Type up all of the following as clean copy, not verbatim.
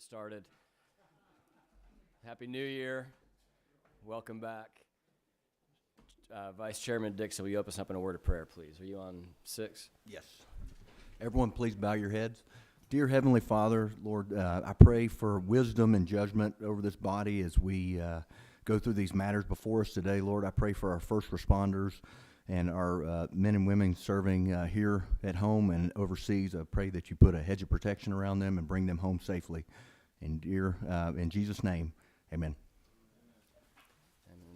Started. Happy New Year. Welcome back. Vice Chairman Dixon, will you open us up in a word of prayer, please? Are you on 6? Yes. Everyone, please bow your heads. Dear Heavenly Father, Lord, I pray for wisdom and judgment over this body as we go through these matters before us today. Lord, I pray for our first responders and our men and women serving here at home and overseas. I pray that you put a hedge of protection around them and bring them home safely. And dear, in Jesus' name, amen.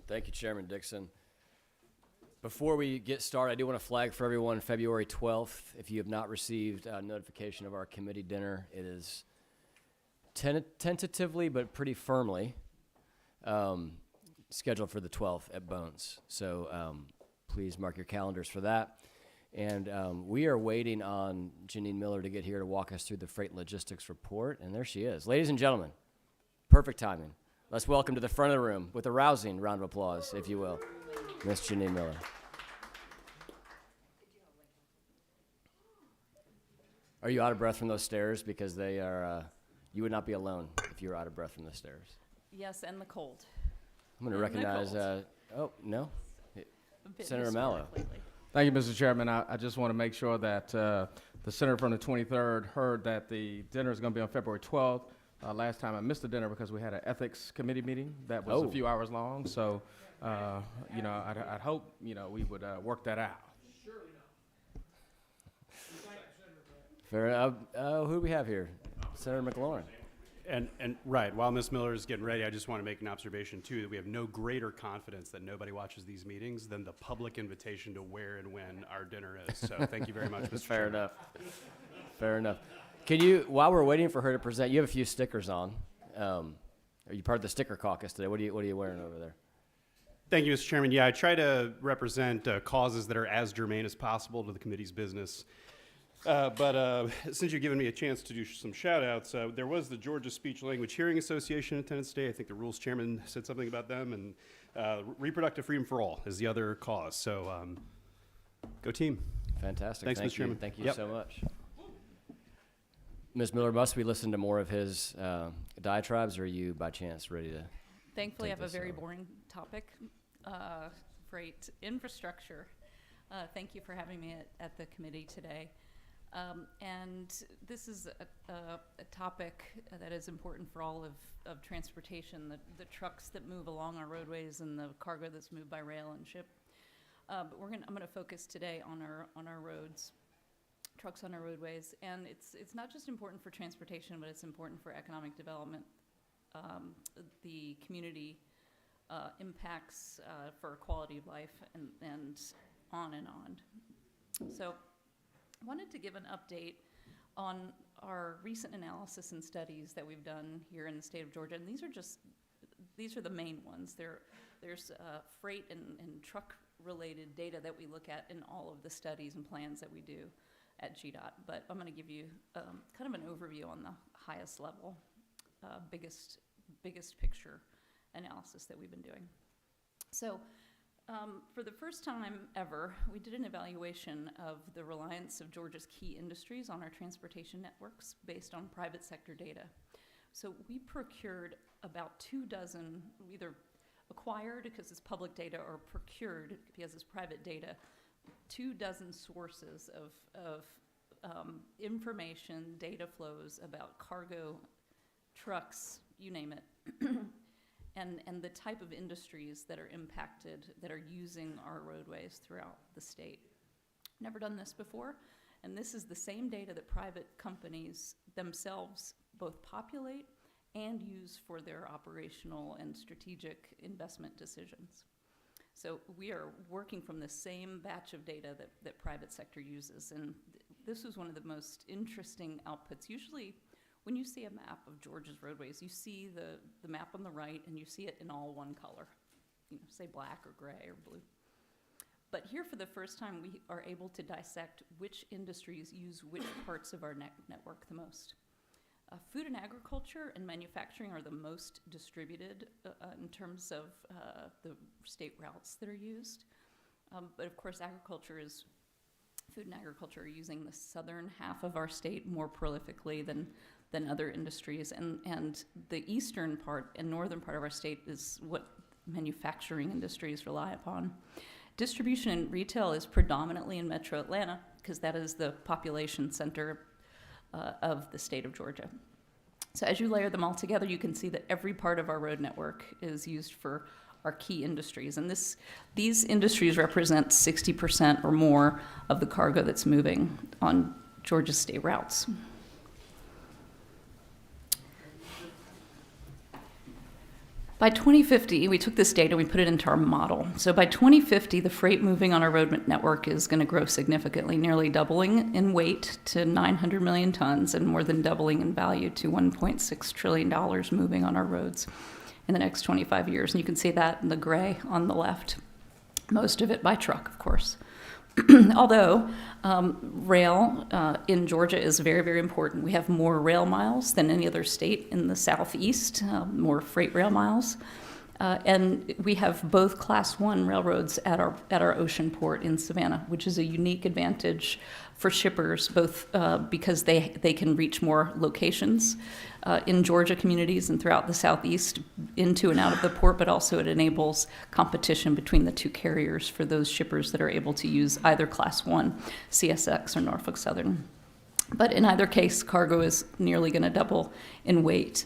Thank you, Chairman Dixon. Before we get started, I do want to flag for everyone February 12th. If you have not received a notification of our committee dinner, it is tentatively but pretty firmly scheduled for the 12th at Bones. So please mark your calendars for that. And we are waiting on Janine Miller to get here to walk us through the freight and logistics report. And there she is. Ladies and gentlemen, perfect timing. Let's welcome to the front of the room with a rousing round of applause, if you will, Miss Janine Miller. Are you out of breath from those stairs? Because they are, you would not be alone if you were out of breath from the stairs. Yes, and the cold. I'm going to recognize, oh, no? Senator Mello. Thank you, Mr. Chairman. I just want to make sure that the senator from the 23rd heard that the dinner is going to be on February 12th. Last time I missed the dinner because we had an ethics committee meeting that was a few hours long. So, I'd hope, we would work that out. Fair enough. Who do we have here? Senator McLaurin. And right, while Ms. Miller is getting ready, I just want to make an observation, too, that we have no greater confidence that nobody watches these meetings than the public invitation to where and when our dinner is. So thank you very much, Mr. Fair Chairman. enough. Fair enough. Can you, while we're waiting for her to present, you have a few stickers on. Are you part of the sticker caucus today? What are you wearing over there? Thank you, Mr. Chairman. Yeah, I try to represent causes that are as germane as possible to the committee's business. But since you've given me a chance to do some shout-outs, there was the Georgia Speech Language Hearing Association attendance today. I think the rules chairman said something about them. And reproductive freedom for all is the other cause. So go team. Fantastic. Thanks, Mr. Chairman. Thank you so much. Ms. Miller, must we listen to more of his diatribes, or are you, by chance, ready to Thankfully, I have a very over. boring topic, freight infrastructure. Thank you for having me at the committee today. And this is a topic that is important for all of transportation, the trucks that move along our roadways and the cargo that's moved by rail and ship. But I'm going to focus today on our roads, trucks on our roadways, and it's not just important for transportation, but it's important for economic development, the community impacts for quality of life, and on and on. So I wanted to give an update on our recent analysis and studies that we've done here in the state of Georgia, and these are the main ones. There's freight and truck related data that we look at in all of the studies and plans that we do at GDOT, but I'm going to give you kind of an overview on the highest level, biggest picture analysis that we've been doing. So for the first time ever, we did an evaluation of the reliance of Georgia's key industries on our transportation networks based on private sector data. So we procured about 24, either acquired because it's public data or procured because it's private data, 24 sources of information, data flows about cargo, trucks, you name it, and the type of industries that are impacted, that are using our roadways throughout the state. Never done this before, and this is the same data that private companies themselves both populate and use for their operational and strategic investment decisions. So we are working from the same batch of data that private sector uses, and this was one of the most interesting outputs. Usually when you see a map of Georgia's roadways, you see the map on the right and you see it in all one color, say black or gray or blue. But here for the first time, we are able to dissect which industries use which parts of our network the most. Food and agriculture and manufacturing are the most distributed in terms of the state routes that are used. But of course, agriculture is food and agriculture are using the southern half of our state more prolifically than other industries. And the eastern part and northern part of our state is what manufacturing industries rely upon. Distribution and retail is predominantly in Metro Atlanta because that is the population center of the state of Georgia. So as you layer them all together, you can see that every part of our road network is used for our key industries. And these industries represent 60% or more of the cargo that's moving on Georgia's state routes. By 2050, we took this data, we put it into our model. So by 2050, the freight moving on our road network is going to grow significantly, nearly doubling in weight to 900 million tons and more than doubling in value to $1.6 trillion moving on our roads in the next 25 years. And you can see that in the gray on the left, most of it by truck, of course. Although rail in Georgia is very, very important. We have more rail miles than any other state in the southeast, more freight rail miles. And we have both Class 1 railroads at our ocean port in Savannah, which is a unique advantage for shippers, both because they can reach more locations in Georgia communities and throughout the southeast into and out of the port, but also it enables competition between the two carriers for those shippers that are able to use either Class 1, CSX, or Norfolk Southern. But in either case, cargo is nearly going to double in weight.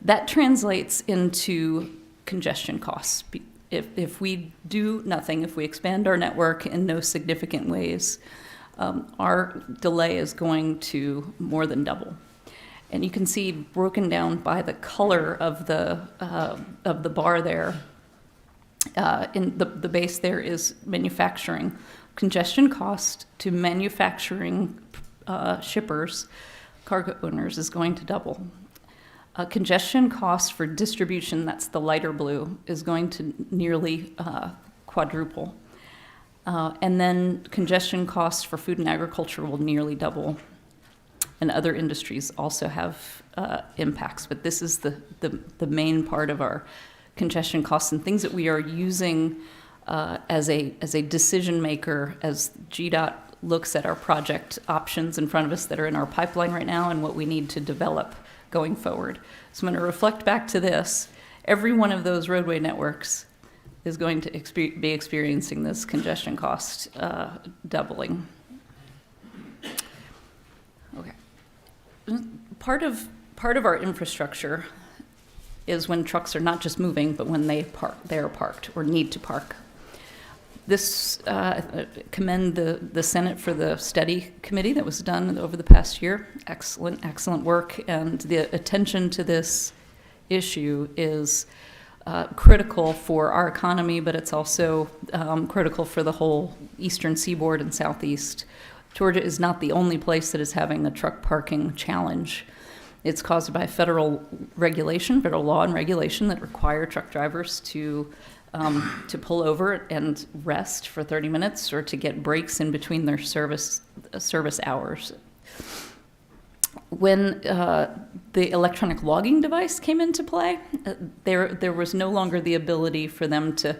That translates into congestion costs. If we do nothing, if we expand our network in no significant ways, our delay is going to more than double. And you can see broken down by the color of the bar there. In the base there is manufacturing. Congestion cost to manufacturing shippers, cargo owners, is going to double. Congestion cost for distribution, that's the lighter blue, is going to nearly quadruple. And then congestion costs for food and agriculture will nearly double. And other industries also have impacts, but this is the main part of our congestion costs and things that we are using as a decision maker as GDOT looks at our project options in front of us that are in our pipeline right now and what we need to develop going forward. So I'm going to reflect back to this. Every one of those roadway networks is going to be experiencing this congestion cost doubling. Okay. Part of our infrastructure is when trucks are not just moving, but when they are parked or need to park. This commend the Senate for the study committee that was done over the past year. Excellent work, and the attention to this issue is critical for our economy, but it's also critical for the whole eastern seaboard and southeast. Georgia is not the only place that is having a truck parking challenge. It's caused by federal law and regulation that require truck drivers to pull over and rest for 30 minutes or to get breaks in between their service hours. When the electronic logging device came into play, there was no longer the ability for them to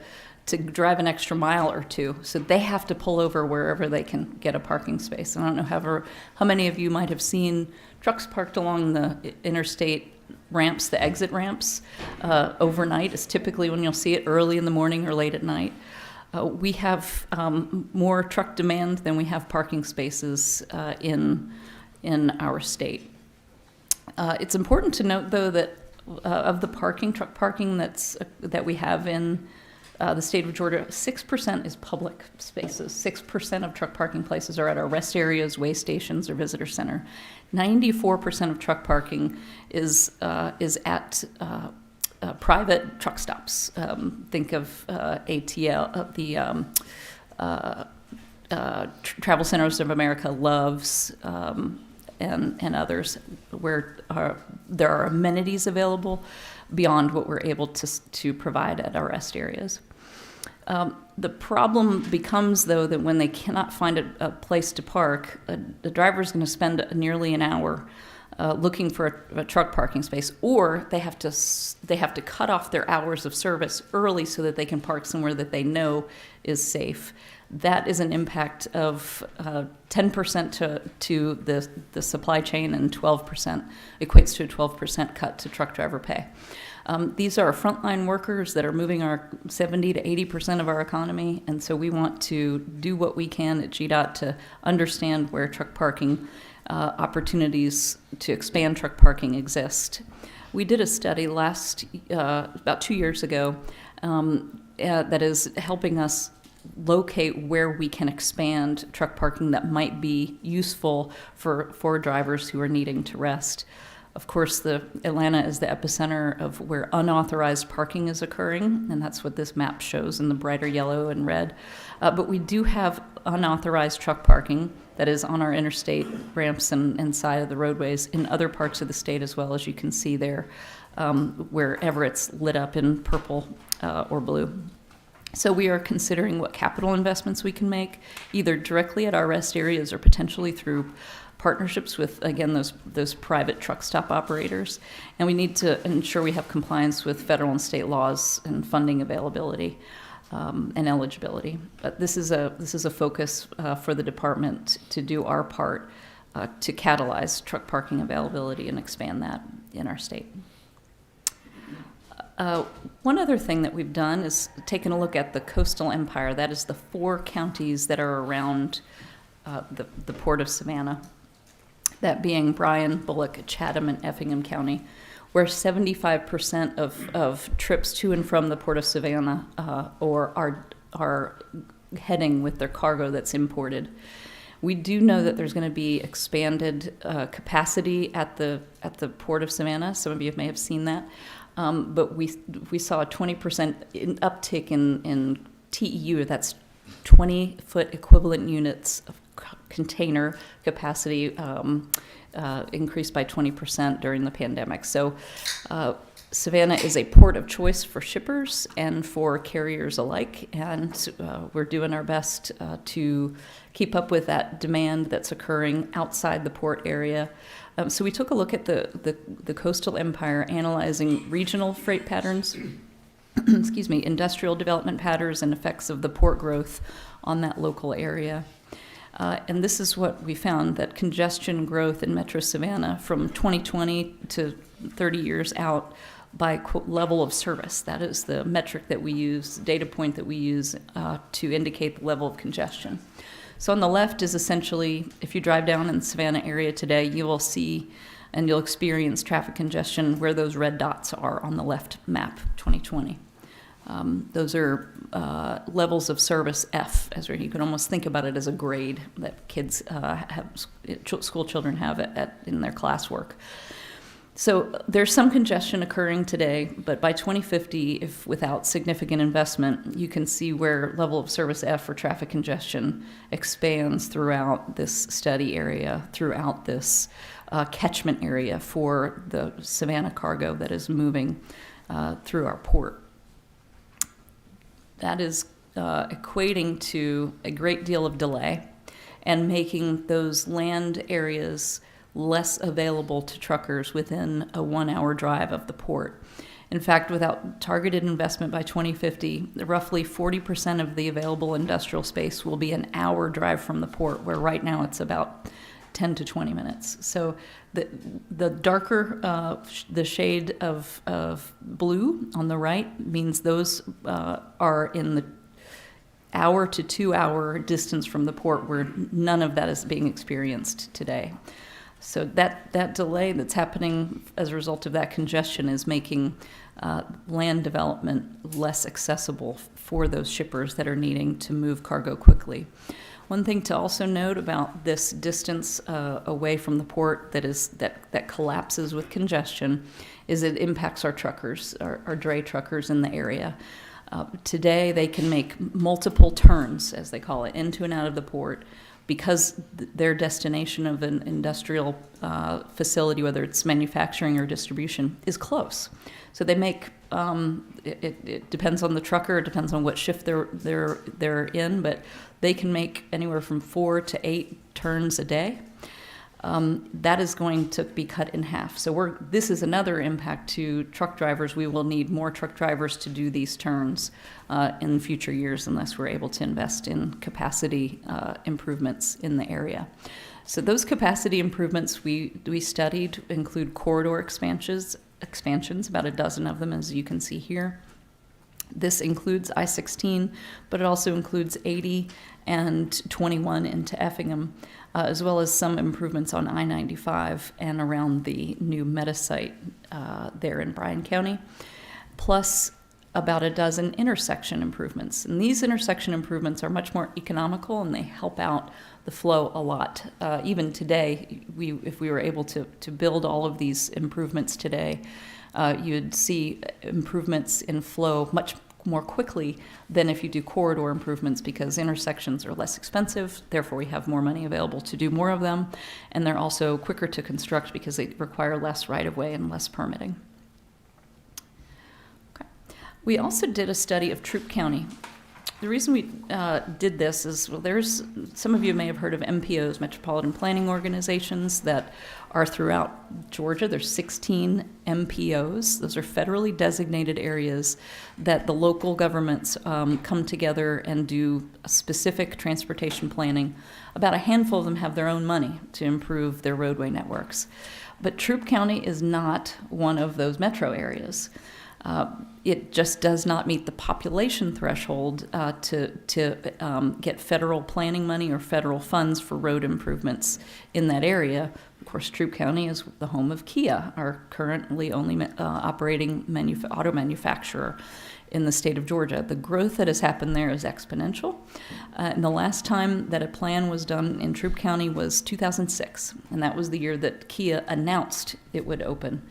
drive an extra mile or two, so they have to pull over wherever they can get a parking space. And I don't know how many of you might have seen trucks parked along the interstate ramps, the exit ramps, overnight is typically when you'll see it, early in the morning or late at night. We have more truck demand than we have parking spaces in our state. It's important to note, though, that of the truck parking that we have in the state of Georgia, 6% is public spaces. 6% of truck parking places are at our rest areas, way stations, or visitor center. 94% of truck parking is at private truck stops. Think of ATL, Travel Centers of America, Love's, and others, where there are amenities available beyond what we're able to provide at our rest areas. The problem becomes, though, that when they cannot find a place to park, the driver is going to spend nearly an hour looking for a truck parking space, or they have to cut off their hours of service early so that they can park somewhere that they know is safe. that is an impact of 10% to the supply chain, and 12% equates to a 12% cut to truck driver pay. These are frontline workers that are moving our 70 to 80% of our economy, and so we want to do what we can at GDOT to understand where truck parking opportunities to expand truck parking exist. We did a study about 2 years ago that is helping us locate where we can expand truck parking that might be useful for drivers who are needing to rest. Of course, Atlanta is the epicenter of where unauthorized parking is occurring, and that's what this map shows in the brighter yellow and red. But we do have unauthorized truck parking that is on our interstate ramps and side of the roadways in other parts of the state as well, as you can see there, wherever it's lit up in purple or blue. So we are considering what capital investments we can make, either directly at our rest areas or potentially through partnerships with, again, those private truck stop operators. And we need to ensure we have compliance with federal and state laws and funding availability and eligibility. But this is a focus for the department to do our part to catalyze truck parking availability and expand that in our state. One other thing that we've done is taken a look at the coastal empire. That is the 4 counties that are around the Port of Savannah, that being Bryan, Bullock, Chatham, and Effingham County, where 75% of trips to and from the Port of Savannah are heading with their cargo that's imported. We do know that there's going to be expanded capacity at the Port of Savannah. Some of you may have seen that. But we saw a 20% uptick in TEU, that's 20-foot equivalent units of container capacity, increased by 20% during the pandemic. So Savannah is a port of choice for shippers and for carriers alike, and we're doing our best to keep up with that demand that's occurring outside the port area. So we took a look at the coastal empire, analyzing regional freight patterns, excuse me, industrial development patterns and effects of the port growth on that local area. And this is what we found, that congestion growth in Metro Savannah from 2020 to 30 years out by level of service. That is the metric that we use, data point that we use to indicate the level of congestion. So on the left is essentially, if you drive down in the Savannah area today, you will see and you'll experience traffic congestion where those red dots are on the left map, 2020. Those are levels of service F, as you can almost think about it as a grade that kids school children have in their classwork. So there's some congestion occurring today, but by 2050, if without significant investment, you can see where level of service F for traffic congestion expands throughout this study area, throughout this catchment area for the Savannah cargo that is moving through our port. That is equating to a great deal of delay and making those land areas less available to truckers within a 1-hour drive of the port. In fact, without targeted investment by 2050, roughly 40% of the available industrial space will be an hour drive from the port, where right now it's about 10 to 20 minutes. So the darker the shade of blue on the right means those are in the hour to 2 hour distance from the port, where none of that is being experienced today. So that delay that's happening as a result of that congestion is making land development less accessible for those shippers that are needing to move cargo quickly. One thing to also note about this distance away from the port that collapses with congestion is it impacts our truckers, our dray truckers in the area. Today they can make multiple turns, as they call it, into and out of the port, because their destination of an industrial facility, whether it's manufacturing or distribution, is close. So they make, it depends on the trucker, it depends on what shift they're in, but they can make anywhere from 4 to 8 turns a day. that is going to be cut in half. So this is another impact to truck drivers. We will need more truck drivers to do these turns in future years unless we're able to invest in capacity improvements in the area. So those capacity improvements we studied include corridor expansions, about a dozen of them, as you can see here. This includes I-16, but it also includes 80 and 21 into Effingham, as well as some improvements on I-95 and around the new Meta site there in Bryan County, plus about a dozen intersection improvements. And these intersection improvements are much more economical, and they help out the flow a lot. Even today, if we were able to build all of these improvements today, you'd see improvements in flow much more quickly than if you do corridor improvements, because intersections are less expensive, therefore we have more money available to do more of them, and they're also quicker to construct because they require less right-of-way and less permitting. Okay. We also did a study of Troup County. The reason we did this is, well, some of you may have heard of MPOs, Metropolitan Planning Organizations, that are throughout Georgia. There's 16 MPOs. Those are federally designated areas that the local governments come together and do specific transportation planning. About a handful of them have their own money to improve their roadway networks. But Troup County is not one of those metro areas. It just does not meet the population threshold to get federal planning money or federal funds for road improvements in that area. Of course, Troup County is the home of Kia, our currently only operating auto manufacturer in the state of Georgia. The growth that has happened there is exponential. And the last time that a plan was done in Troup County was 2006, and that was the year that Kia announced it would open.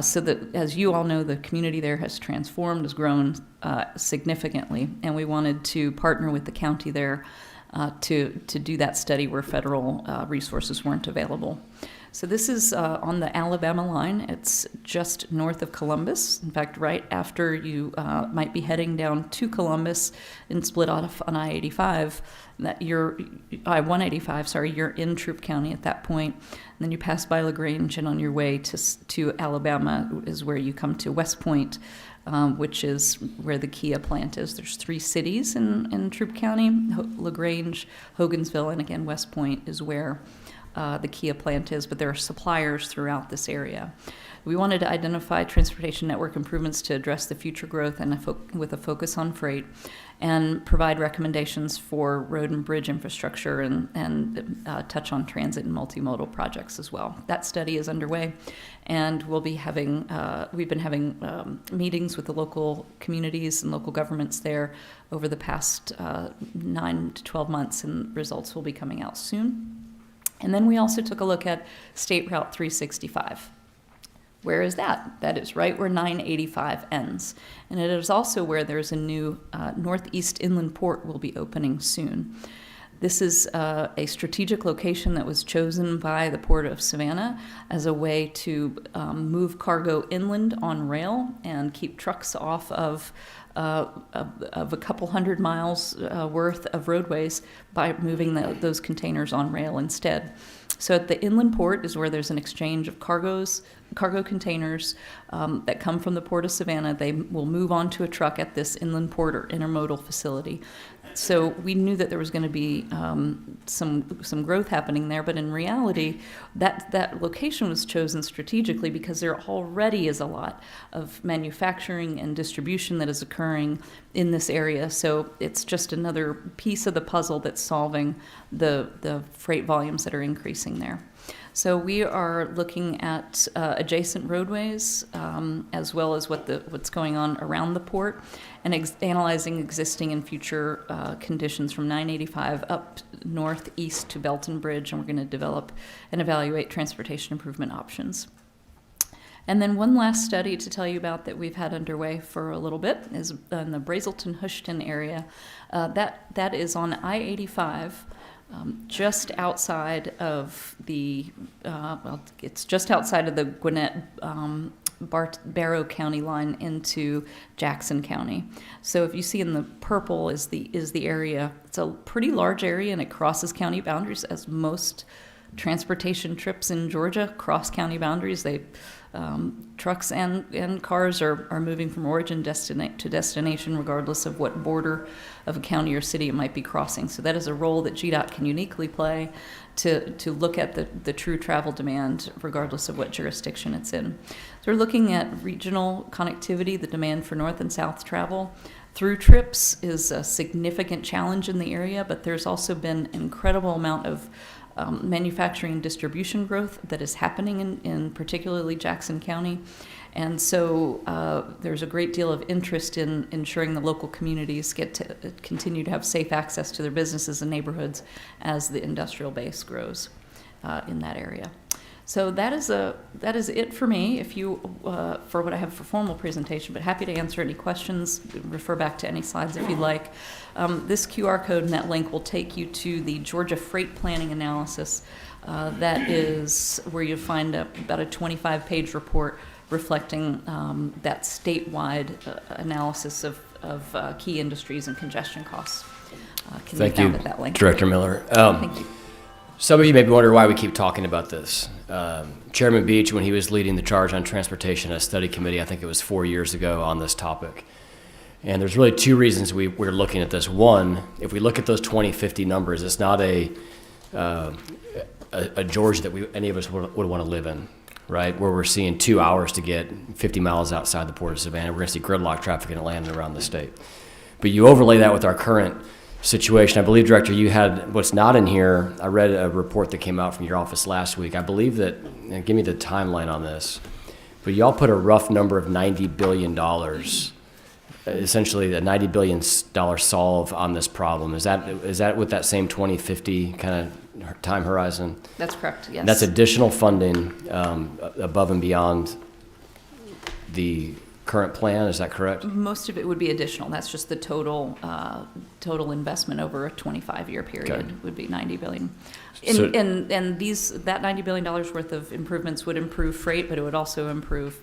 So that, as you all know, the community there has transformed, has grown significantly, and we wanted to partner with the county there to do that study where federal resources weren't available. So this is on the Alabama line. It's just north of Columbus. In fact, right after you might be heading down to Columbus and split off on I-85, that you're I-185. Sorry, you're in Troup County at that point. And then you pass by LaGrange, and on your way to Alabama is where you come to West Point, which is where the Kia plant is. There's 3 cities in Troup County: LaGrange, Hogansville, and again West Point is where the Kia plant is. But there are suppliers throughout this area. We wanted to identify transportation network improvements to address the future growth and with a focus on freight, and provide recommendations for road and bridge infrastructure and touch on transit and multimodal projects as well. That study is underway, and we'll be having, we've been having meetings with the local communities and local governments there over the past 9 to 12 months, and results will be coming out soon. And then we also took a look at State Route 365. Where is that? That is right where 985 ends. And it is also where there's a new Northeast Inland Port will be opening soon. This is a strategic location that was chosen by the Port of Savannah as a way to move cargo inland on rail and keep trucks off of a couple hundred miles worth of roadways by moving those containers on rail instead. So at the inland port is where there's an exchange of cargo containers that come from the Port of Savannah. They will move onto a truck at this inland port or intermodal facility. So we knew that there was going to be some growth happening there, but in reality, that location was chosen strategically because there already is a lot of manufacturing and distribution that is occurring in this area. So it's just another piece of the puzzle that's solving the freight volumes that are increasing there. So we are looking at adjacent roadways as well as what's going on around the port, and analyzing existing and future conditions from 985 up northeast to Belton Bridge, and we're going to develop and evaluate transportation improvement options. And then one last study to tell you about that we've had underway for a little bit is in the Brazelton-Houston area. That is on I-85. Just outside of the, it's just outside of the Gwinnett Barrow County line into Jackson County. So if you see in the purple is the area. It's a pretty large area, and it crosses county boundaries, as most transportation trips in Georgia cross county boundaries. Trucks and cars are moving from origin to destination regardless of what border of a county or city it might be crossing. So that is a role that GDOT can uniquely play to look at the true travel demand regardless of what jurisdiction it's in. So we're looking at regional connectivity, the demand for north and south travel. Through trips is a significant challenge in the area, but there's also been an incredible amount of manufacturing and distribution growth that is happening in particularly Jackson County. And so there's a great deal of interest in ensuring the local communities get to continue to have safe access to their businesses and neighborhoods as the industrial base grows in that area. So that is it for me. If you for what I have for formal presentation, but happy to answer any questions. Refer back to any slides if you'd like. This QR code and that link will take you to the Georgia Freight Planning Analysis. That is where you find about a 25-page report reflecting that statewide analysis of key industries and congestion costs. Can Thank be found you, at that link. Director Miller. Thank you. Some of you may be wondering why we keep talking about this. Chairman Beach, when he was leading the charge on transportation, a study committee, I think it was 4 years ago, on this topic. And there's really two reasons we're looking at this. One, if we look at those 2050 numbers, it's not a Georgia that any of us would want to live in, right? Where we're seeing 2 hours to get 50 miles outside the Port of Savannah. We're going to see gridlock traffic in Atlanta and around the state. But you overlay that with our current situation. I believe, Director, you had what's not in here. I read a report that came out from your office last week. I believe that, and give me the timeline on this, but y'all put a rough number of $90 billion, essentially a $90 billion solve on this problem. Is that with that same 2050 kind of time horizon? That's correct, yes. And that's additional funding above and beyond the current plan, is that correct? Most of it would be additional. That's just the total investment over a 25-year period. Okay. Would be $90 billion. So- And that $90 billion worth of improvements would improve freight, but it would also improve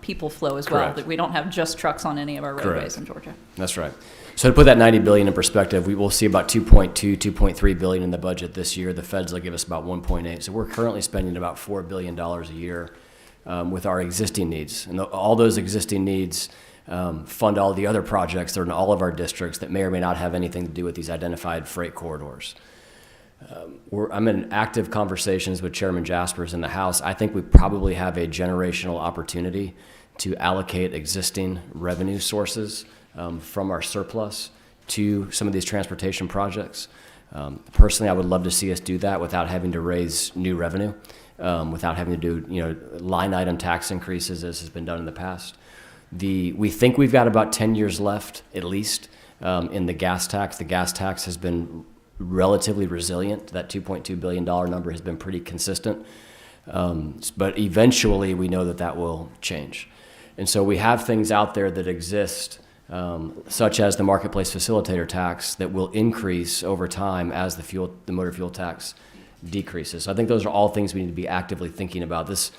people flow as well. Correct. That we don't have just trucks on any of our roadways Correct. in Georgia. That's right. So to put that $90 billion in perspective, we will see about 2.3 billion in the budget this year. The feds will give us about 1.8. So we're currently spending about $4 billion a year with our existing needs. And all those existing needs fund all the other projects that are in all of our districts that may or may not have anything to do with these identified freight corridors. I'm in active conversations with Chairman Jaspers in the House. I think we probably have a generational opportunity to allocate existing revenue sources from our surplus to some of these transportation projects. Personally, I would love to see us do that without having to raise new revenue, without having to do line item tax increases as has been done in the past. We think we've got about 10 years left at least in the gas tax. The gas tax has been relatively resilient. That $2.2 billion number has been pretty consistent. But eventually we know that will change. And so we have things out there that exist, such as the marketplace facilitator tax, that will increase over time as the motor fuel tax decreases. So I think those are all things we need to be actively thinking about. This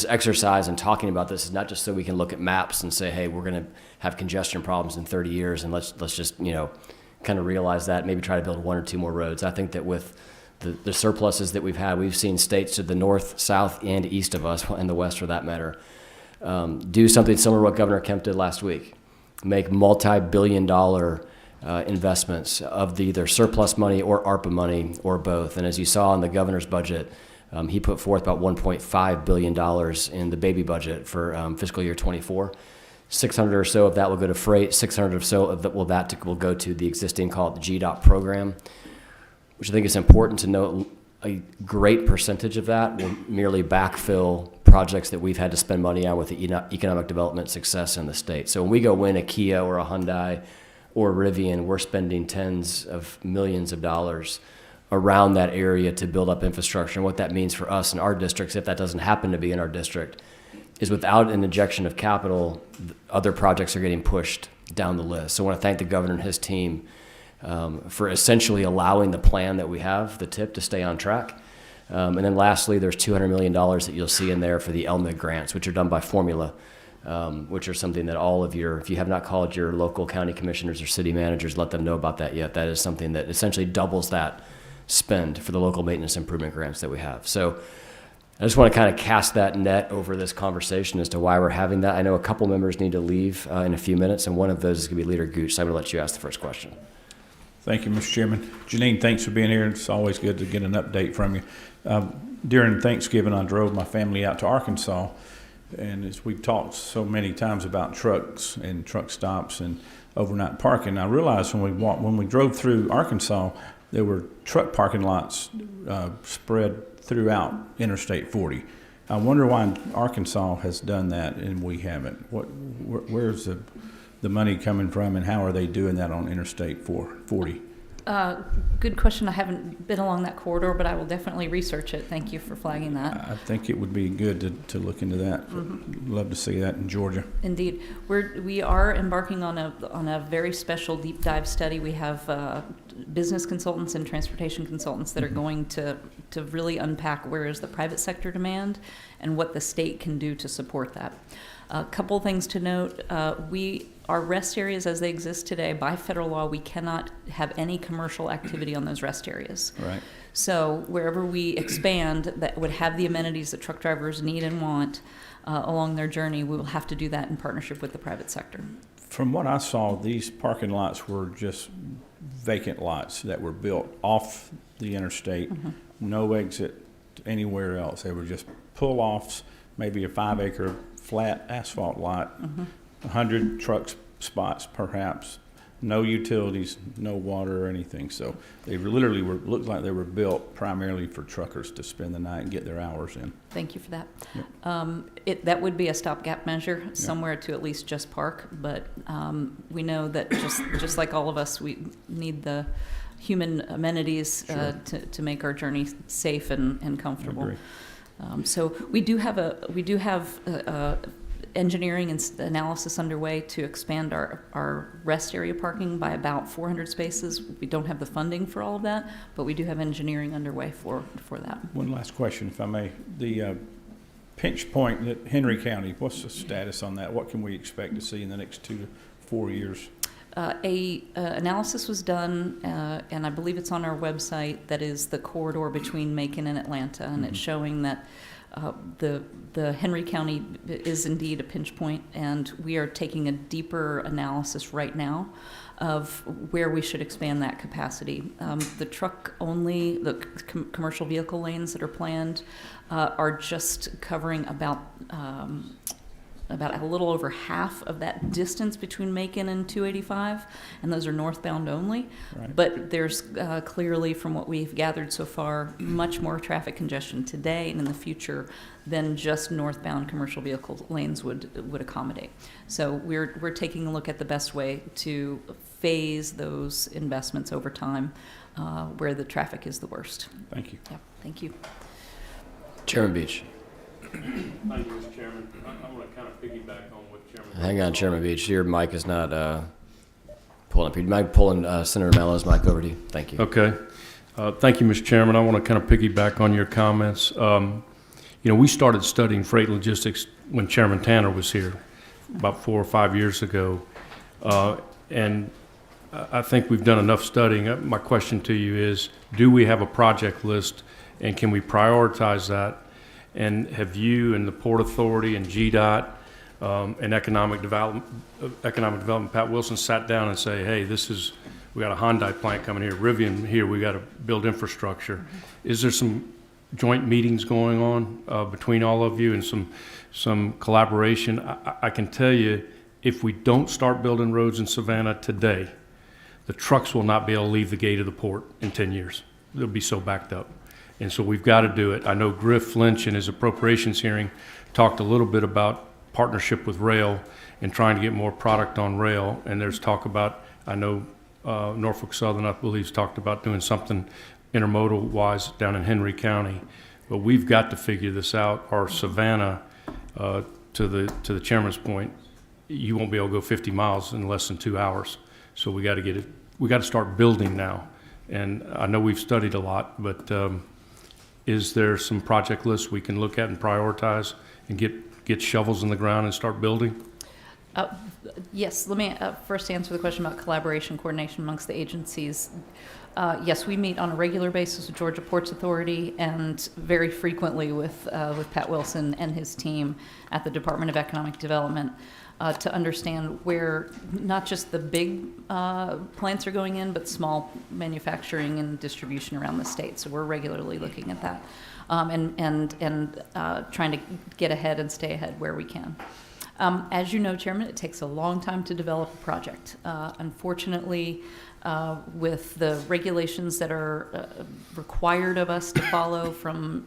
exercise and talking about this is not just so we can look at maps and say, hey, we're going to have congestion problems in 30 years and let's just, kind of realize that, maybe try to build one or two more roads. I think that with the surpluses that we've had, we've seen states to the north, south, and east of us, and the west for that matter, do something similar to what Governor Kemp did last week. Make multi-billion-dollar investments of either surplus money or ARPA money or both. And as you saw in the governor's budget, he put forth about $1.5 billion in the baby budget for fiscal year 24. 600 or so of that will go to freight. 600 or so of that will go to the existing, call it the GDOT program, which I think is important to note. A great percentage of that will merely backfill projects that we've had to spend money on with the economic development success in the state. So when we go win a Kia or a Hyundai or Rivian, we're spending tens of millions of dollars around that area to build up infrastructure. And what that means for us in our districts, if that doesn't happen to be in our district, is without an injection of capital, other projects are getting pushed down the list. So I want to thank the governor and his team for essentially allowing the plan that we have, the TIP, to stay on track. And then lastly, there's $200 million that you'll see in there for the LMIG grants, which are done by formula, which are something that all of if you have not called your local county commissioners or city managers, let them know about that yet. That is something that essentially doubles that spend for the local maintenance improvement grants that we have. So I just want to kind of cast that net over this conversation as to why we're having that. I know a couple members need to leave in a few minutes, and one of those is going to be Leader Gooch, so I'm going to let you ask the first question. Thank you, Mr. Chairman. Janine, thanks for being here. It's always good to get an update from you. During Thanksgiving, I drove my family out to Arkansas, and as we've talked so many times about trucks and truck stops and overnight parking, I realized when we drove through Arkansas, there were truck parking lots spread throughout Interstate 40. I wonder why Arkansas has done that and we haven't. Where's the money coming from, and how are they doing that on Interstate 40? Good question. I haven't been along that corridor, but I will definitely research it. Thank you for flagging that. I think it would be good to look into that. Love to see that in Georgia. Indeed. We are embarking on a very special deep dive study. We have business consultants and transportation consultants that are going to really unpack where is the private sector demand and what the state can do to support that. A couple things to note. Our rest areas as they exist today, by federal law, we cannot have any commercial activity on those rest areas. Right. So wherever we expand that would have the amenities that truck drivers need and want along their journey, we will have to do that in partnership with the private sector. From what I saw, these parking lots were just vacant lots that were built off the interstate, no exit anywhere else. They were just pull-offs, maybe a 5-acre flat asphalt lot, 100 truck spots perhaps, no utilities, no water or anything. So they literally looked like they were built primarily for truckers to spend the night and get their hours in. Thank you for that. That would be a stopgap measure, somewhere to at least just park, but we know that just like all of us, we need the human amenities to make our journey safe and comfortable. So we do have engineering and analysis underway to expand our rest area parking by about 400 spaces. We don't have the funding for all of that, but we do have engineering underway for that. One last question, if I may. The pinch point at Henry County, what's the status on that? What can we expect to see in the next 2 to 4 years? Analysis was done, and I believe it's on our website, that is the corridor between Macon and Atlanta, and it's showing that the Henry County is indeed a pinch point, and we are taking a deeper analysis right now of where we should expand that capacity. The commercial vehicle lanes that are planned are just covering about a little over half of that distance between Macon and 285, and those are northbound only. Right. But there's clearly, from what we've gathered so far, much more traffic congestion today and in the future than just northbound commercial vehicle lanes would accommodate. So we're taking a look at the best way to phase those investments over time where the traffic is the worst. Thank you. Yeah, thank you. Chairman Beach. Thank you, Mr. Chairman. I want to kind of piggyback on what Chairman. Hang on, Chairman Beach. Your mic is not pulling up. You might pull in Senator Mello's mic over to you. Thank you. Okay. Thank you, Mr. Chairman. I want to kind of piggyback on your comments. We started studying freight logistics when Chairman Tanner was here about 4 or 5 years ago. And I think we've done enough studying. My question to you is, do we have a project list, and can we prioritize that? And have you and the Port Authority and GDOT and Economic Development, Pat Wilson, sat down and say, hey, we got a Hyundai plant coming here, Rivian here, we got to build infrastructure. Is there some joint meetings going on between all of you and some collaboration? I can tell you, if we don't start building roads in Savannah today, the trucks will not be able to leave the gate of the port in 10 years. They'll be so backed up. And so we've got to do it. I know Griff Lynch in his appropriations hearing talked a little bit about partnership with rail and trying to get more product on rail. And there's talk about, I know Norfolk Southern, I believe, talked about doing something intermodal-wise down in Henry County. But we've got to figure this out. Or Savannah, to the chairman's point, you won't be able to go 50 miles in less than 2 hours. So we got to get it. We got to start building now. And I know we've studied a lot, but is there some project lists we can look at and prioritize and get shovels in the ground and start building? Yes, let me first answer the question about collaboration, coordination amongst the agencies. Yes, we meet on a regular basis with Georgia Ports Authority and very frequently with Pat Wilson and his team at the Department of Economic Development to understand where not just the big plants are going in, but small manufacturing and distribution around the state. So we're regularly looking at that and trying to get ahead and stay ahead where we can. As you know, Chairman, it takes a long time to develop a project. Unfortunately, with the regulations that are required of us to follow, from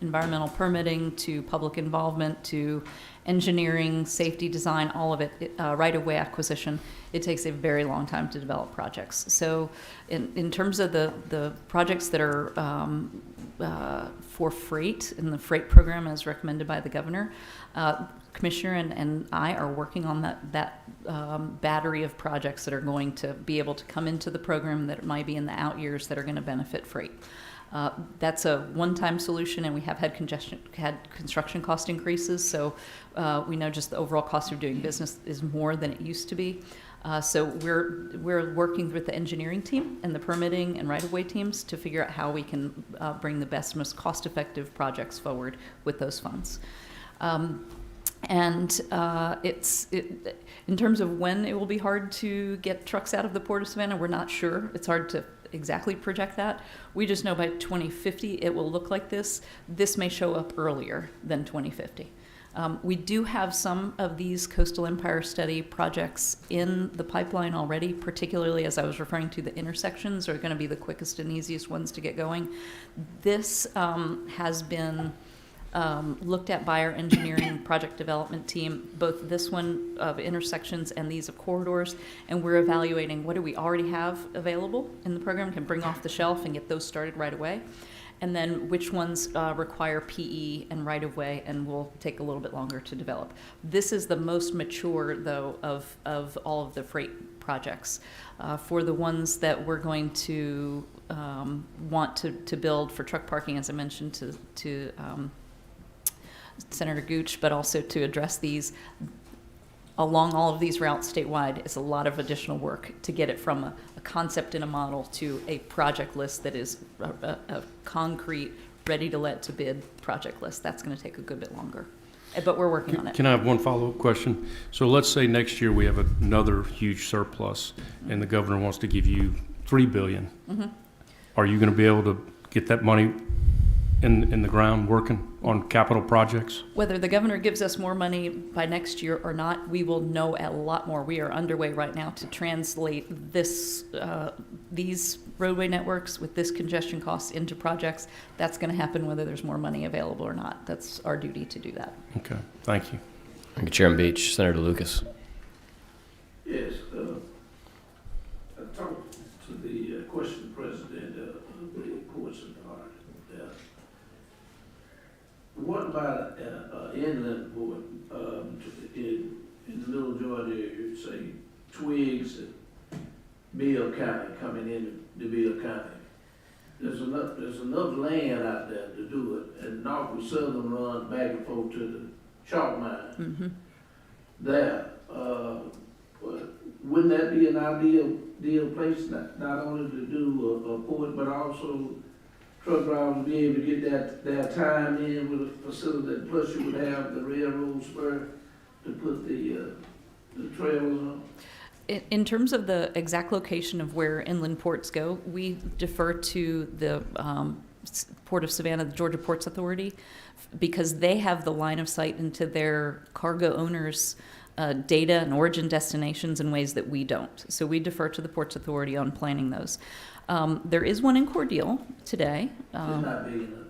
environmental permitting to public involvement to engineering, safety design, all of it, right-of-way acquisition, it takes a very long time to develop projects. So in terms of the projects that are for freight in the freight program as recommended by the governor, Commissioner and I are working on that battery of projects that are going to be able to come into the program that might be in the out years that are going to benefit freight. That's a one-time solution, and we have had construction cost increases, so we know just the overall cost of doing business is more than it used to be. So we're working with the engineering team and the permitting and right-of-way teams to figure out how we can bring the best, most cost-effective projects forward with those funds. In terms of when it will be hard to get trucks out of the Port of Savannah, we're not sure. It's hard to exactly project that. We just know by 2050 it will look like this. This may show up earlier than 2050. We do have some of these Coastal Empire Study projects in the pipeline already, particularly as I was referring to, the intersections are going to be the quickest and easiest ones to get going. This has been looked at by our engineering project development team, both this one of intersections and these of corridors, and we're evaluating what do we already have available in the program, can bring off the shelf and get those started right away, and then which ones require PE and right-of-way and will take a little bit longer to develop. This is the most mature, though, of all of the freight projects. For the ones that we're going to want to build for truck parking, as I mentioned to Senator Gooch, but also to address these along all of these routes statewide is a lot of additional work to get it from a concept and a model to a project list that is a concrete, ready to let to bid project list. That's going to take a good bit longer, but we're working on it. Can I have one follow-up question? So let's say next year we have another huge surplus and the governor wants to give you $3 billion. Mm-hmm. Are you going to be able to get that money in the ground working on capital projects? Whether the governor gives us more money by next year or not, we will know a lot more. We are underway right now to translate these roadway networks with this congestion cost into projects. That's going to happen whether there's more money available or not. That's our duty to do that. Okay, thank you. Thank you, Chairman Beach. Senator Lucas. Yes, I talked to the question president of the Ports Authority. What about inland port in Little Georgia, say Twiggs and Bill County, coming into Bill County? There's enough land out there to do it, and Norfolk Southern runs back and forth to the chalk mine. Mm-hmm. There. Wouldn't that be an ideal place, not only to do a port, but also truck drivers be able to get their time in with a facility, plus you would have the railroad spur to put the trailers on? In terms of the exact location of where inland ports go, we defer to the Port of Savannah, the Georgia Ports Authority, because they have the line of sight into their cargo owners' data and origin destinations in ways that we don't. So we defer to the Ports Authority on planning those. There is one in Cordele today. It's not big enough.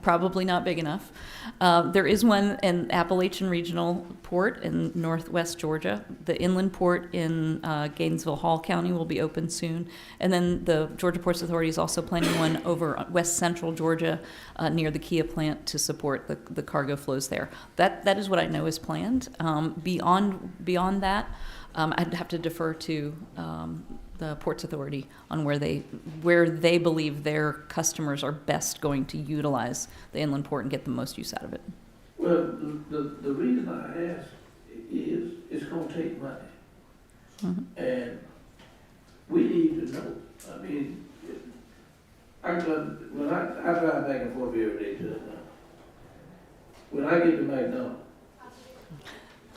Probably not big enough. There is one in Appalachian Regional Port in northwest Georgia. The inland port in Gainesville Hall County will be open soon. And then the Georgia Ports Authority is also planning one over west central Georgia near the Kia plant to support the cargo flows there. That is what I know is planned. Beyond that, I'd have to defer to the Ports Authority on where they believe their customers are best going to utilize the inland port and get the most use out of it. Well, the reason I ask is, it's gonna take money. And we need to know, I mean, when I drive back and forth every day to Atlanta. When I get to McDonald's,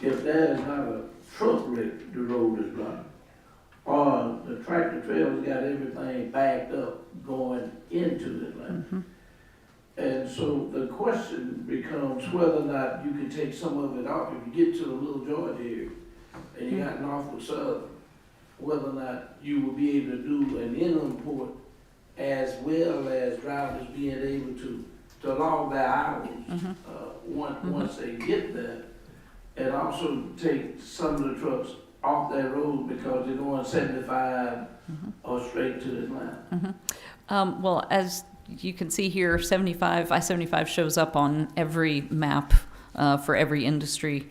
if there is not a truck wreck, the road is blocked. Or the tractor trail's got everything backed up going into Atlanta. And so the question becomes whether or not you can take some of it off. If you get to the Little Georgia area and you got Norfolk Southern, whether or not you will be able to do an inland port as well as drivers being able to log their hours once they get there, and also take some of the trucks off that road because they're going 75 or straight to Atlanta. Well, as you can see here, I-75 shows up on every map for every industry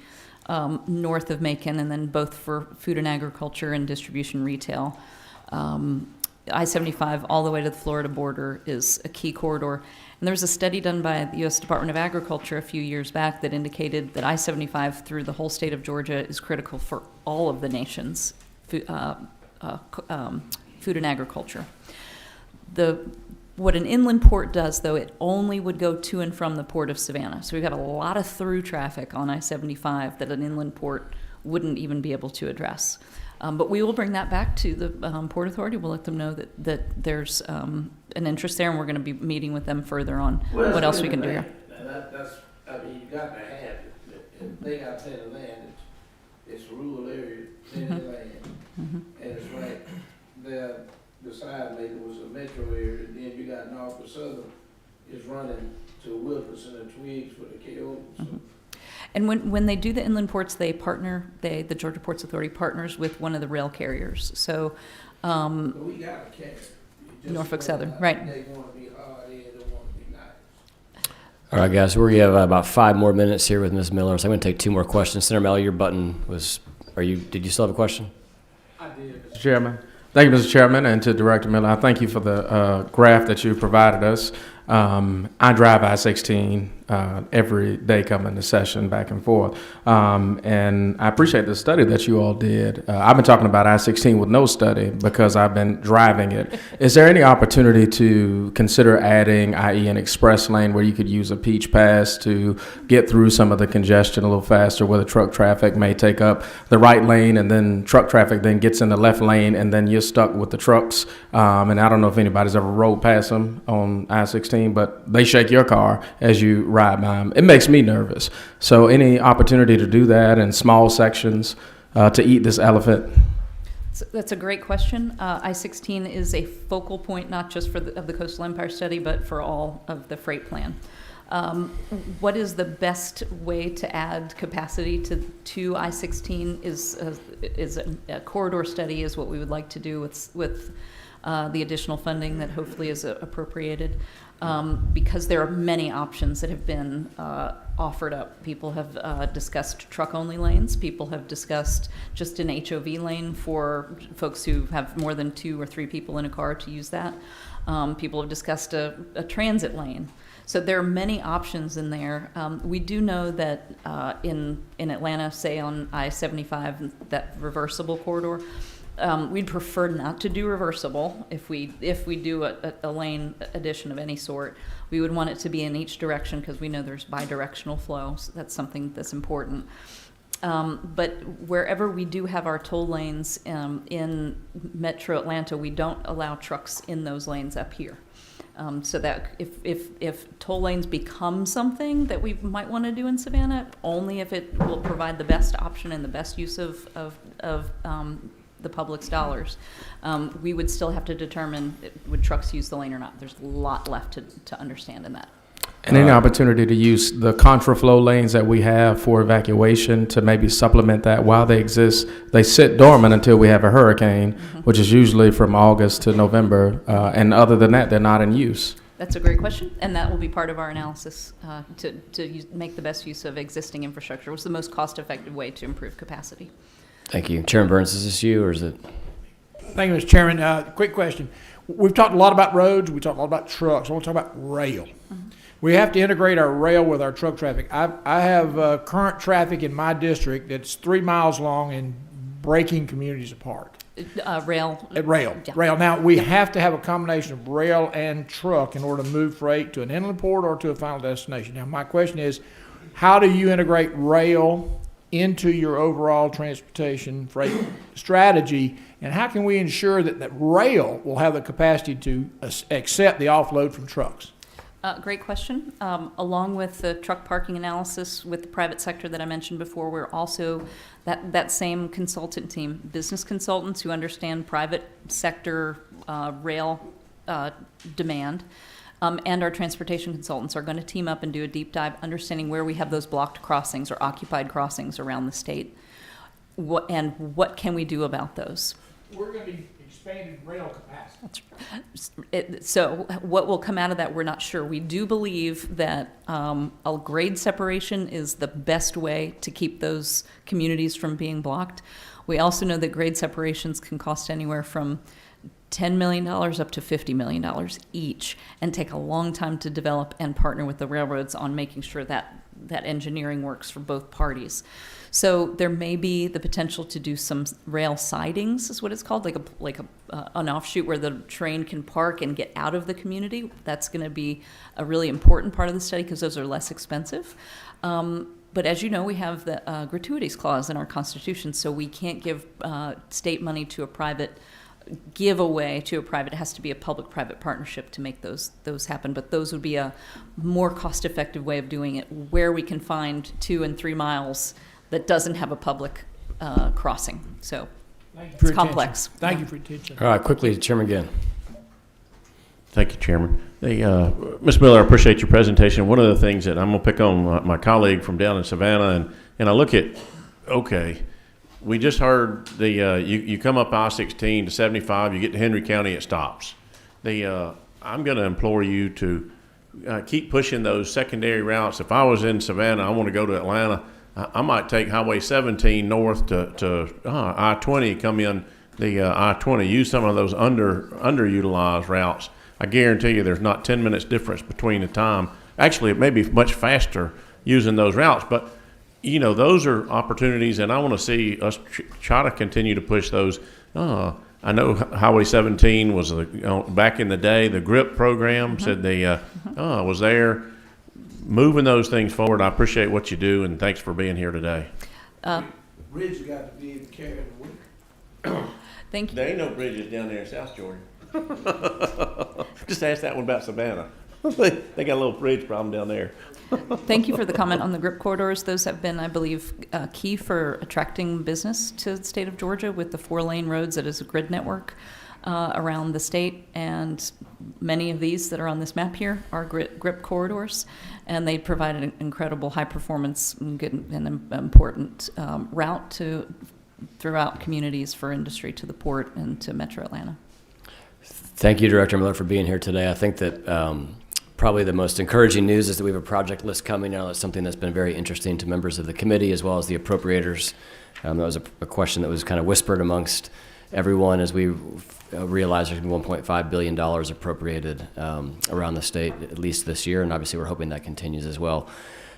north of Macon, and then both for food and agriculture and distribution retail. I-75 all the way to the Florida border is a key corridor. And there was a study done by the U.S. Department of Agriculture a few years back that indicated that I-75 through the whole state of Georgia is critical for all of the nation's food and agriculture. What an inland port does, though, it only would go to and from the port of Savannah. So we've got a lot of through traffic on I-75 that an inland port wouldn't even be able to address. But we will bring that back to the Port Authority. We'll let them know that there's an interest there, and we're going to be meeting with them further on what else we can do here. I mean, you got to have it. If they got plenty of land, it's a rural area, plenty of land. And it's right there beside Macon was a metro area, and then you got Norfolk Southern is running to Wilkerson and Twiggs for the KO. So. And when they do the inland ports, they partner, the Georgia Ports Authority partners with one of the rail carriers. So, But we got a carrier. Norfolk Southern, right. They want to be hard, they don't want to be nice. All right, guys, we have about 5 more minutes here with Ms. Miller, so I'm going to take 2 more questions. Senator Mello, your button was, did you still have a question? I did, Mr. Chairman. Thank you, Mr. Chairman, and to Director Miller. I thank you for the graph that you provided us. I drive I-16 every day coming to session back and forth, and I appreciate the study that you all did. I've been talking about I-16 with no study because I've been driving it. Is there any opportunity to consider adding, i.e. an express lane where you could use a peach pass to get through some of the congestion a little faster, where the truck traffic may take up the right lane and then truck traffic then gets in the left lane and then you're stuck with the trucks? And I don't know if anybody's ever rode past them on I-16, but they shake your car as you ride by them. It makes me nervous. So any opportunity to do that in small sections to eat this elephant? That's a great question. I-16 is a focal point, not just for of the Coastal Empire Study, but for all of the freight plan. What is the best way to add capacity to I-16 is a corridor study is what we would like to do with the additional funding that hopefully is appropriated, because there are many options that have been offered up. People have discussed truck-only lanes. People have discussed just an HOV lane for folks who have more than 2 or 3 people in a car to use that. People have discussed a transit lane. So there are many options in there. We do know that in Atlanta, say on I-75, that reversible corridor, we'd prefer not to do reversible. If we do a lane addition of any sort, we would want it to be in each direction because we know there's bidirectional flow. So that's something that's important. But wherever we do have our toll lanes in Metro Atlanta, we don't allow trucks in those lanes up here. So that if toll lanes become something that we might want to do in Savannah, only if it will provide the best option and the best use of the public's dollars, we would still have to determine would trucks use the lane or not. There's a lot left to understand in that. And any opportunity to use the contraflow lanes that we have for evacuation to maybe supplement that while they exist. They sit dormant until we have a hurricane, which is usually from August to November. And other than that, they're not in use. That's a great question, and that will be part of our analysis to make the best use of existing infrastructure. What's the most cost-effective way to improve capacity? Thank you. Chairman Burns, is this you or is it? Thank you, Mr. Chairman. Quick question. We've talked a lot about roads. We talked a lot about trucks. I want to talk about rail. We have to integrate our rail with our truck traffic. I have current traffic in my district that's 3 miles long and breaking communities apart. Rail. Rail, Yeah. rail. Now, we have to have a combination of rail and truck in order to move freight to an inland port or to a final destination. Now, my question is, how do you integrate rail into your overall transportation freight strategy? And how can we ensure that rail will have the capacity to accept the offload from trucks? Great question. Along with the truck parking analysis with the private sector that I mentioned before, we're also, that same consultant team, business consultants who understand private sector rail demand, and our transportation consultants are going to team up and do a deep dive, understanding where we have those blocked crossings or occupied crossings around the state, and what can we do about those. We're going to be expanding rail capacity. So what will come out of that, we're not sure. We do believe that a grade separation is the best way to keep those communities from being blocked. We also know that grade separations can cost anywhere from $10 million up to $50 million each and take a long time to develop and partner with the railroads on making sure that that engineering works for both parties. So there may be the potential to do some rail sidings, is what it's called, like an offshoot where the train can park and get out of the community. That's going to be a really important part of the study because those are less expensive. But as you know, we have the gratuities clause in our Constitution, so we can't give state money to a private, give away to a private. It has to be a public-private partnership to make those happen. But those would be a more cost-effective way of doing it, where we can find 2 and 3 miles that doesn't have a public crossing. So it's complex. Thank you for your attention. All right, quickly, Chairman Ginn. Thank you, Chairman. Ms. Miller, I appreciate your presentation. One of the things that I'm going to pick on my colleague from down in Savannah, and I look at, okay, we just heard you come up I-16 to 75, you get to Henry County, it stops. I'm going to implore you to keep pushing those secondary routes. If I was in Savannah, I want to go to Atlanta, I might take Highway 17 north to I-20, come in the I-20, use some of those underutilized routes. I guarantee you there's not 10 minutes difference between the time. Actually, it may be much faster using those routes, but you know, those are opportunities, and I want to see us try to continue to push those. I know Highway 17 was back in the day, the GRIP program said they was there. Moving those things forward, I appreciate what you do, and thanks for being here today. Bridge got to be able to carry the weight. Thank you. There ain't no bridges down there in South Georgia. Just ask that one about Savannah. They got a little bridge problem down there. Thank you for the comment on the GRIP corridors. Those have been, I believe, key for attracting business to the state of Georgia with the 4-lane roads that is a grid network around the state. And many of these that are on this map here are GRIP corridors. And they provide an incredible high performance and good and important route throughout communities for industry to the port and to Metro Atlanta. Thank you, Director Miller, for being here today. I think that probably the most encouraging news is that we have a project list coming out. It's something that's been very interesting to members of the committee as well as the appropriators. That was a question that was kind of whispered amongst everyone as we realized there's going to be $1.5 billion appropriated around the state, at least this year, and obviously we're hoping that continues as well.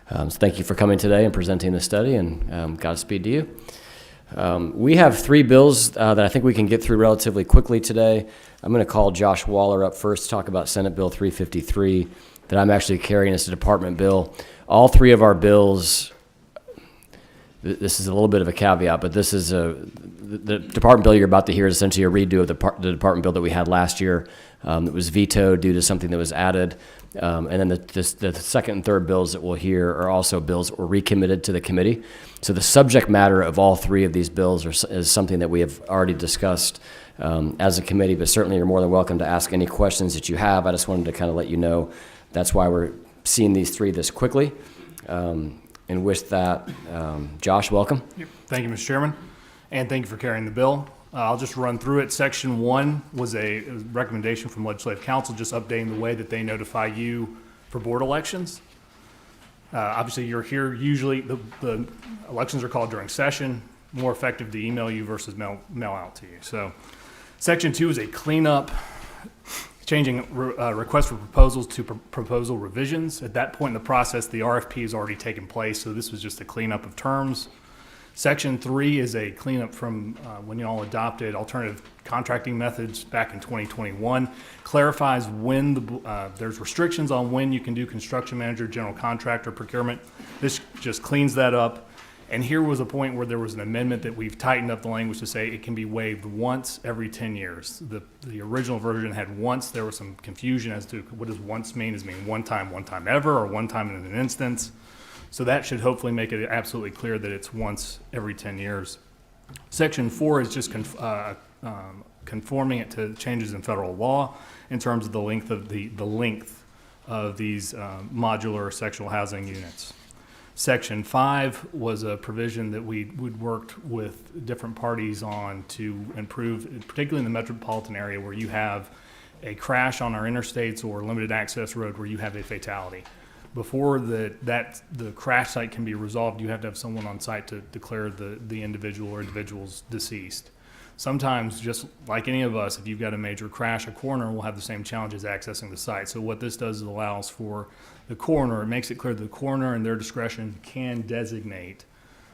So thank you for coming today and presenting the study, and Godspeed to you. We have 3 bills that I think we can get through relatively quickly today. I'm going to call Josh Waller up first to talk about Senate Bill 353 that I'm actually carrying as a department bill. All 3 of our bills, this is a little bit of a caveat, but this is the department bill you're about to hear is essentially a redo of the department bill that we had last year. It was vetoed due to something that was added. And then the second and third bills that we'll hear are also bills that were recommitted to the committee. So the subject matter of all 3 of these bills is something that we have already discussed as a committee, but certainly you're more than welcome to ask any questions that you have. I just wanted to kind of let you know that's why we're seeing these 3 this quickly. And with that, Josh, welcome. Yep. Thank you, Mr. Chairman, and thank you for carrying the bill. I'll just run through it. Section 1 was a recommendation from Legislative Council, just updating the way that they notify you for board elections. Obviously, you're here usually, the elections are called during session, more effective to email you versus mail out to you. So Section 2 is a cleanup changing request for proposals to proposal revisions. At that point in the process, the RFP has already taken place, so this was just a cleanup of terms. Section 3 is a cleanup from when you all adopted alternative contracting methods back in 2021. Clarifies when there's restrictions on when you can do construction manager, general contractor procurement. This just cleans that up. And here was a point where there was an amendment that we've tightened up the language to say it can be waived once every 10 years. The original version had once. There was some confusion as to what does once mean. Does it mean one time ever, or one time in an instance? So that should hopefully make it absolutely clear that it's once every 10 years. Section 4 is just conforming it to changes in federal law in terms of the length of these modular sectional housing units. Section 5 was a provision that we'd worked with different parties on to improve, particularly in the metropolitan area where you have a crash on our interstates or limited access road where you have a fatality. Before the crash site can be resolved, you have to have someone on site to declare the individual or individuals deceased. Sometimes, just like any of us, if you've got a major crash, a coroner will have the same challenges accessing the site. So what this does is allows for the coroner, it makes it clear that the coroner in their discretion can designate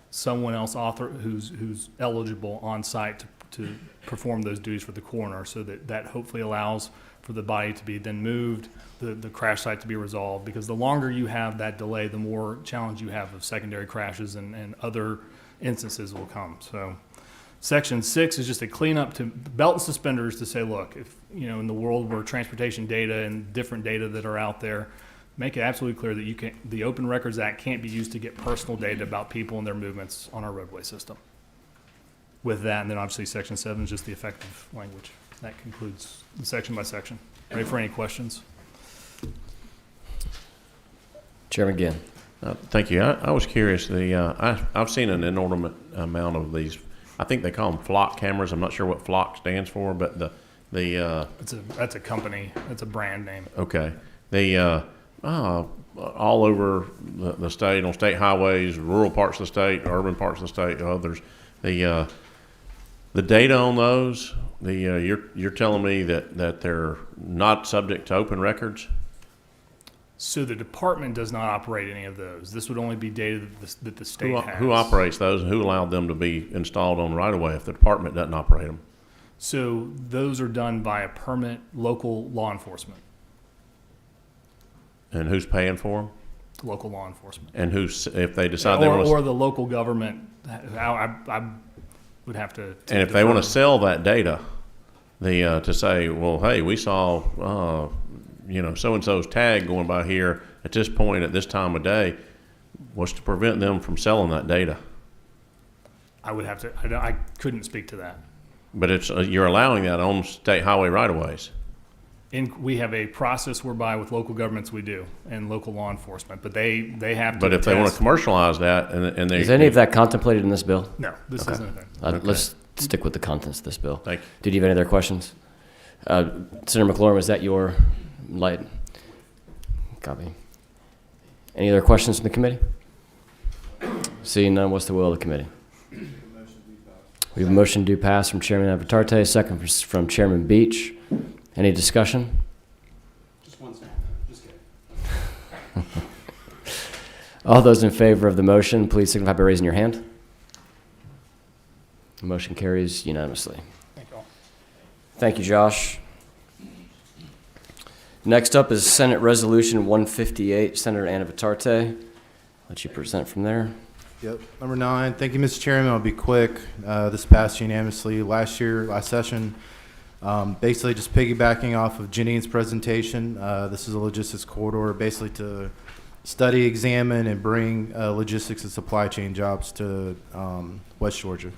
someone else who's eligible on site to perform those duties for the coroner, so that hopefully allows for the body to be then moved, the crash site to be resolved, because the longer you have that delay, the more challenge you have of secondary crashes and other instances will come. So Section 6 is just a cleanup to belt and suspenders to say, look, if, you know, in the world where transportation data and different data that are out there, make it absolutely clear that the Open Records Act can't be used to get personal data about people and their movements on our roadway system. With that, and then obviously Section 7 is just the effective language. That concludes the section by section. Ready for any questions? Chairman Ginn. Thank you. I was curious. I've seen an inordinate amount of these. I think they call them flock cameras. I'm not sure what flock stands for, but That's a company. That's a brand name. Okay. All over the state, on state highways, rural parts of the state, urban parts of the state, others. The data on those, you're telling me that they're not subject to open records? So the department does not operate any of those. This would only be data that the state has. Who operates those, and who allowed them to be installed on the right of way if the department doesn't operate them? So those are done by a permanent local law enforcement. And who's paying for them? Local law enforcement. And if they decide they want to, or the local government, I would have to. And if they want to sell that data, to say, well, hey, we saw, so and so's tag going by here at this point at this time of day, what's to prevent them from selling that data? I would have to. I couldn't speak to that. But you're allowing that on state highway right-of-ways. We have a process whereby with local governments we do, and local law enforcement, but they have to. But if they want to commercianalyze that, and they Is any of that contemplated in this bill? No, this Okay. isn't. Okay. Let's stick with the contents of this bill. Thank you. Did you have any other questions? Senator McLaurin, was that your light copy? Any other questions from the committee? Seeing none, what's the will of the committee? We have a motion to pass from Chairman Avatarte, second from Chairman Beach. Any discussion? Just one second. Just kidding. All those in favor of the motion, please signify by raising your hand. The motion carries unanimously. Thank you all. Thank you, Josh. Next up is Senate Resolution 158, Senator Anna Vitarte. Let you present from there. Yep, number 9. Thank you, Mr. Chairman. I'll be quick. This passed unanimously last session. Basically just piggybacking off of Janine's presentation. This is a logistics corridor basically to study, examine, and bring logistics and supply chain jobs to West Georgia.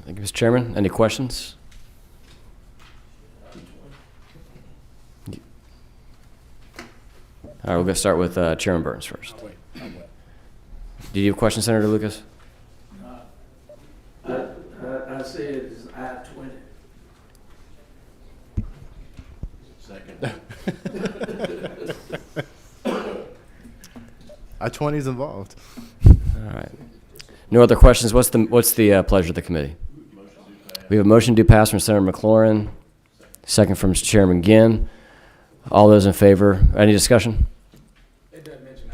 Thank you, Mr. Chairman. Any questions? All right, we'll start with Chairman Burns first. Did you have a question, Senator Lucas? I said it's I-20. Second. I-20 is involved. All right. No other questions. What's the pleasure of the committee? Motion to pass. We have a motion to pass from Senator McLaurin, second from Chairman Ginn. All those in favor, any discussion? It doesn't mention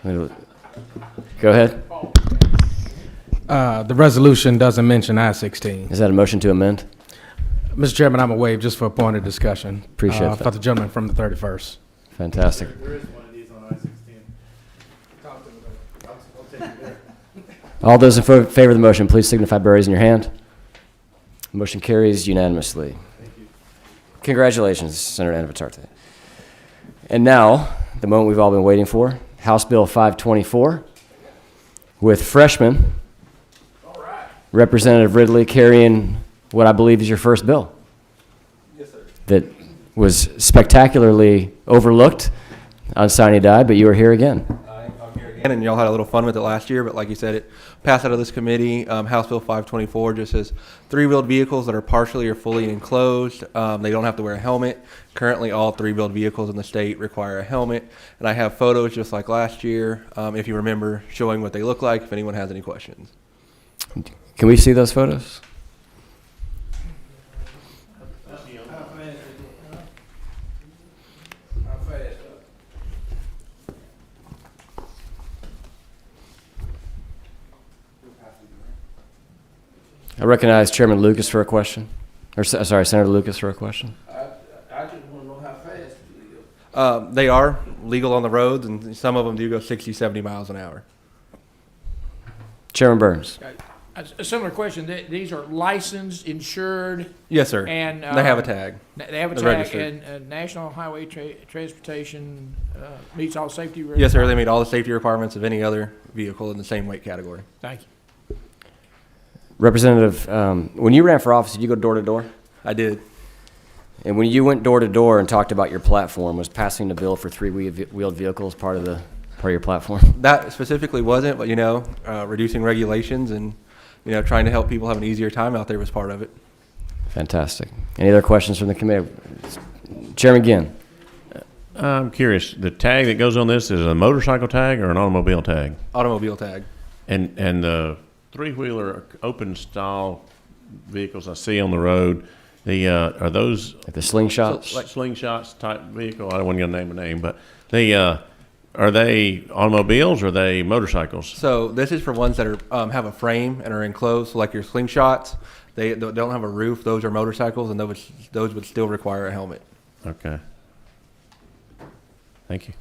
I-16. Go ahead. The resolution doesn't mention I-16. Is that a motion to amend? Mr. Chairman, I'm a waive just for a point of discussion. Appreciate that. For the gentleman from the 31st. Fantastic. There is one of these on I-16. Talk to them about it. I'll take you there. All those in favor of the motion, please signify by raising your hand. Motion carries unanimously. Congratulations, Senator Anavitarte. And now, the moment we've all been waiting for, House Bill 524, with freshman Representative Ridley carrying what I believe is your first bill. Yes, sir. That was spectacularly overlooked on Sine Die, but you are here again. I'm here again, and y'all had a little fun with it last year, but like you said, it passed out of this committee. House Bill 524 just says three-wheeled vehicles that are partially or fully enclosed. They don't have to wear a helmet. Currently, all three-wheeled vehicles in the state require a helmet, and I have photos just like last year, if you remember, showing what they look like, if anyone has any questions. Can we see those photos? I recognize Chairman Lucas for a question. Or, sorry, Senator Lucas for a question. I just want to know how fast it is. They are legal on the roads, and some of them do go 60, 70 miles an hour. Chairman Burns. A similar question. These are licensed, insured, Yes, sir. and They have a tag. They have a They're tag, registered. and National Highway Transportation meets all safety. Yes, sir. They meet all the safety requirements of any other vehicle in the same weight category. Thank you. Representative, when you ran for office, did you go door to door? I did. And when you went door to door and talked about your platform, was passing the bill for three-wheeled vehicles part of your platform? That specifically wasn't, but reducing regulations and trying to help people have an easier time out there was part of it. Fantastic. Any other questions from the committee? Chairman Ginn. I'm curious, the tag that goes on this is a motorcycle tag or an automobile tag? Automobile tag. And the three-wheeler open style vehicles I see on the road, are those Like the slingshots? So, like slingshots type vehicle? I don't want to name a name, but are they automobiles or are they motorcycles? So this is for ones that are have a frame and are enclosed, so like your slingshots. They don't have a roof. Those are motorcycles, and those would still require a helmet. Okay. Thank you.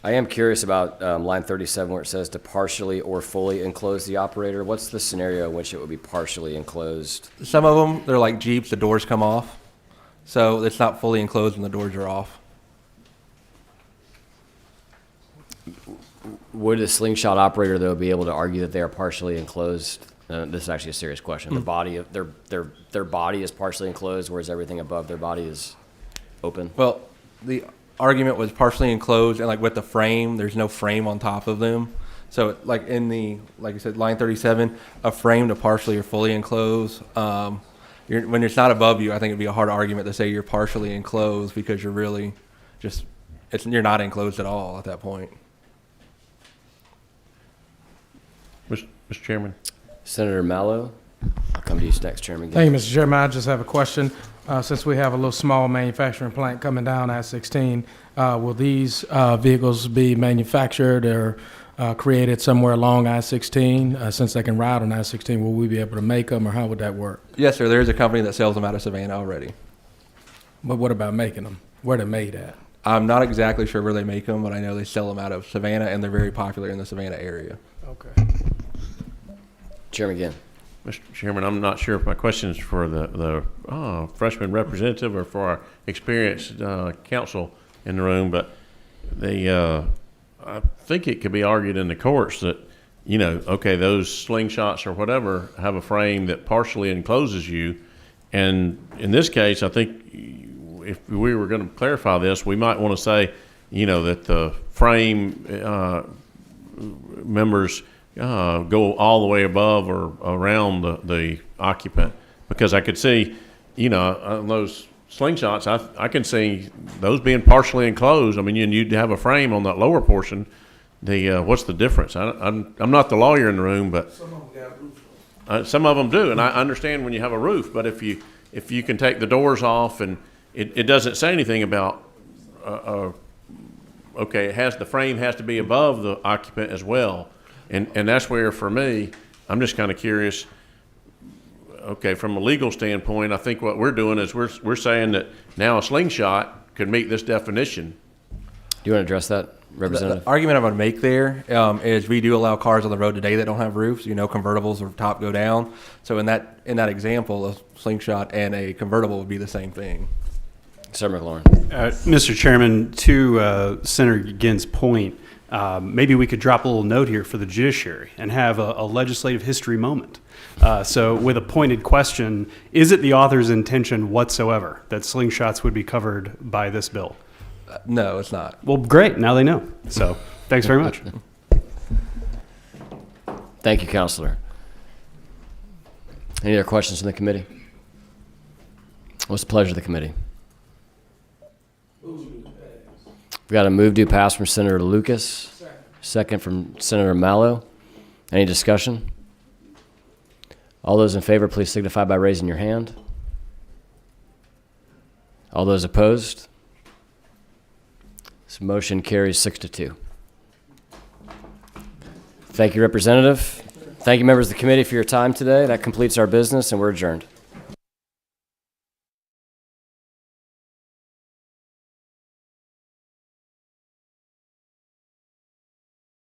I am curious about line 37 where it says to partially or fully enclose the operator. What's the scenario in which it would be partially enclosed? Some of them, they're like Jeeps. The doors come off, so it's not fully enclosed when the doors are off. Would a slingshot operator, though, be able to argue that they are partially enclosed? This is actually a serious question. The body of their body is partially enclosed, whereas everything above their body is open. Well, the argument was partially enclosed, and like with the frame, there's no frame on top of them. So like like I said, line 37, a frame to partially or fully enclose. When it's not above you, I think it'd be a hard argument to say you're partially enclosed because you're really you're not enclosed at all at that point. Mr. Chairman. Senator Mallow, I'll come to you next, Chairman. Thank you, Mr. Chairman. I just have a question. Since we have a little small manufacturing plant coming down I-16, will these vehicles be manufactured or created somewhere along I-16? Since they can ride on I-16, will we be able to make them, or how would that work? Yes, sir. There is a company that sells them out of Savannah already. But what about making them? Where they're made at? I'm not exactly sure where they make them, but I know they sell them out of Savannah, and they're very popular in the Savannah area. Okay. Chairman Ginn. Mr. Chairman, I'm not sure if my question is for the freshman representative or for our experienced counsel in the room, but I think it could be argued in the courts that, okay, those slingshots or whatever have a frame that partially encloses you. And in this case, I think if we were going to clarify this, we might want to say, that the frame members go all the way above or around the occupant, because I could see, on those slingshots, I can see those being partially enclosed. I mean, you'd have a frame on that lower portion what's the difference? I'm not the lawyer in the room, but some of them do, and I understand when you have a roof. But if you can take the doors off, and it doesn't say anything about okay, the frame has to be above the occupant as well, and that's where for me, I'm just kind of curious. Okay, from a legal standpoint, I think what we're doing is we're saying that now a slingshot could meet this definition. Do you want to address that, Representative? The argument I'm going to make there is we do allow cars on the road today that don't have roofs. Convertibles or top go down. So in that example, a slingshot and a convertible would be the same thing. Senator McLaurin. Mr. Chairman, to Senator Ginn's point, maybe we could drop a little note here for the judiciary and have a legislative history moment. So with a pointed question, is it the author's intention whatsoever that slingshots would be covered by this bill? No, it's not. Well, great. Now they know. So thanks very much. Thank you, Counselor. Any other questions from the committee? What's the pleasure of the committee? We've got a move to pass from Senator Lucas, second from Senator Mallow. Any discussion? All those in favor, please signify by raising your hand. All those opposed? This motion carries 6-2. Thank you, Representative. Thank you, members of the committee, for your time today. That completes our business, and we're adjourned.